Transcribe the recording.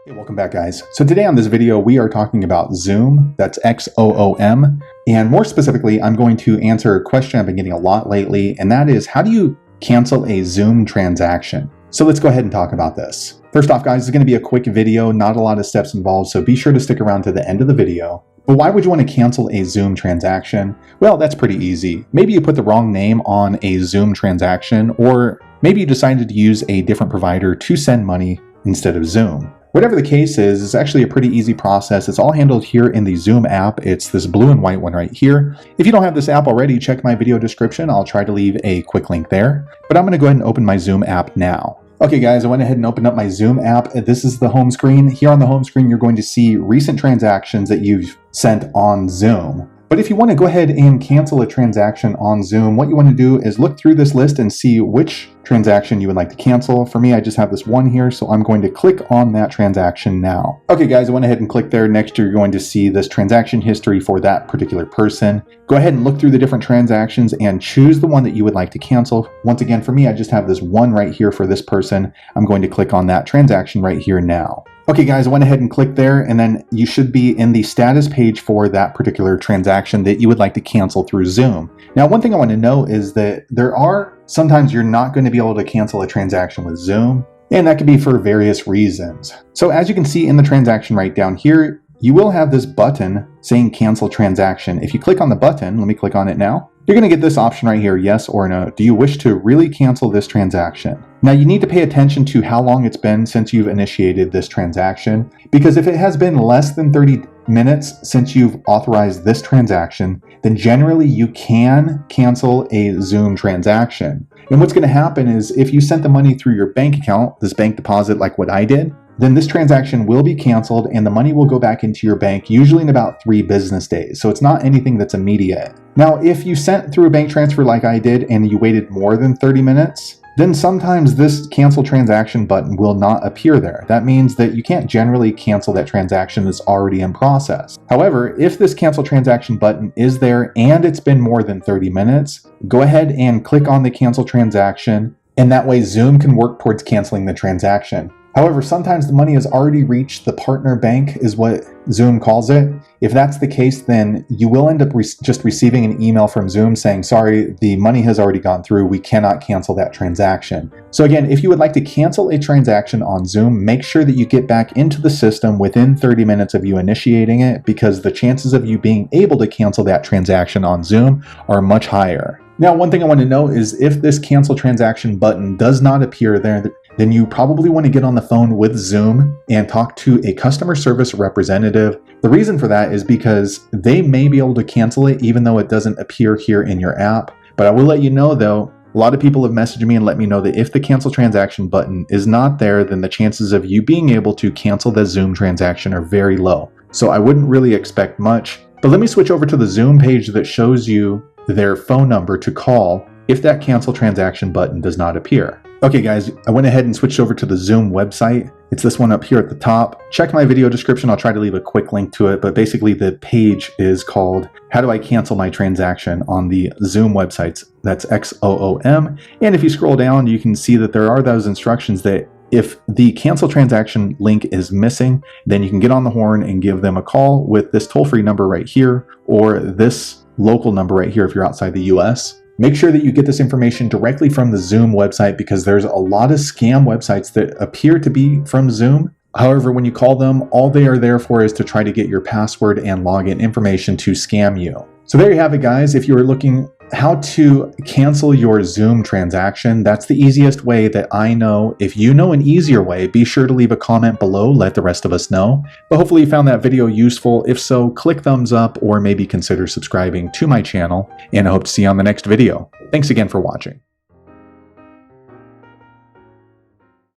Hey, welcome back, guys. So today on this video, we are talking about Xoom, that's Xoom, and more specifically, I'm going to answer a question I've been getting a lot lately, and that is, how do you cancel a Xoom transaction? So let's go ahead and talk about this. First off, guys, it's going to be a quick video, not a lot of steps involved, so be sure to stick around to the end of the video. But why would you want to cancel a Xoom transaction? Well, that's pretty easy. Maybe you put the wrong name on a Xoom transaction, or maybe you decided to use a different provider to send money instead of Xoom. Whatever the case is, it's actually a pretty easy process. It's all handled here in the Xoom app. It's this blue and white one right here. If you don't have this app already, check my video description. I'll try to leave a quick link there. But I'm going to go ahead and open my Xoom app now. Okay, guys, I went ahead and opened up my Xoom app. This is the home screen. Here on the home screen, you're going to see recent transactions that you've sent on Xoom. But if you want to go ahead and cancel a transaction on Xoom, what you want to do is look through this list and see which transaction you would like to cancel. For me, I just have this one here, so I'm going to click on that transaction now. Okay, guys, I went ahead and clicked there. Next, you're going to see this transaction history for that particular person. Go ahead and look through the different transactions and choose the one that you would like to cancel. Once again, for me, I just have this one right here for this person. I'm going to click on that transaction right here now. Okay, guys, I went ahead and clicked there, and then you should be in the status page for that particular transaction that you would like to cancel through Xoom. Now, one thing I want to know is that sometimes you're not going to be able to cancel a transaction with Xoom, and that could be for various reasons. So as you can see in the transaction right down here, you will have this button saying cancel transaction. If you click on the button, let me click on it now, you're going to get this option right here, yes or no. Do you wish to really cancel this transaction? Now, you need to pay attention to how long it's been since you've initiated this transaction, because if it has been less than 30 minutes since you've authorized this transaction, then generally you can cancel a Xoom transaction. And what's going to happen is if you sent the money through your bank account, this bank deposit like what I did, then this transaction will be canceled and the money will go back into your bank, usually in about 3 business days. So it's not anything that's immediate. Now, if you sent through a bank transfer like I did and you waited more than 30 minutes, then sometimes this cancel transaction button will not appear there. That means that you can't generally cancel that transaction that's already in process. However, if this cancel transaction button is there and it's been more than 30 minutes, go ahead and click on the cancel transaction, and that way Xoom can work towards canceling the transaction. However, sometimes the money has already reached the partner bank, is what Xoom calls it. If that's the case, then you will end up just receiving an email from Xoom saying, sorry, the money has already gone through. We cannot cancel that transaction. So again, if you would like to cancel a transaction on Xoom, make sure that you get back into the system within 30 minutes of you initiating it, because the chances of you being able to cancel that transaction on Xoom are much higher. Now, one thing I want to know is if this cancel transaction button does not appear there, then you probably want to get on the phone with Xoom and talk to a customer service representative. The reason for that is because they may be able to cancel it even though it doesn't appear here in your app. But I will let you know though, a lot of people have messaged me and let me know that if the cancel transaction button is not there, then the chances of you being able to cancel the Xoom transaction are very low. So I wouldn't really expect much. But let me switch over to the Xoom page that shows you their phone number to call if that cancel transaction button does not appear. Okay, guys, I went ahead and switched over to the Xoom website. It's this one up here at the top. Check my video description. I'll try to leave a quick link to it, but basically the page is called How Do I Cancel My Transaction on the Xoom websites. That's Xoom. And if you scroll down, you can see that there are those instructions that if the cancel transaction link is missing, then you can get on the horn and give them a call with this toll-free number right here, or this local number right here if you're outside the US. Make sure that you get this information directly from the Xoom website, because there's a lot of scam websites that appear to be from Xoom. However, when you call them, all they are there for is to try to get your password and login information to scam you. So there you have it, guys. If you are looking how to cancel your Xoom transaction, that's the easiest way that I know. If you know an easier way, be sure to leave a comment below, let the rest of us know. But hopefully you found that video useful. If so, click thumbs up or maybe consider subscribing to my channel, and I hope to see you on the next video. Thanks again for watching.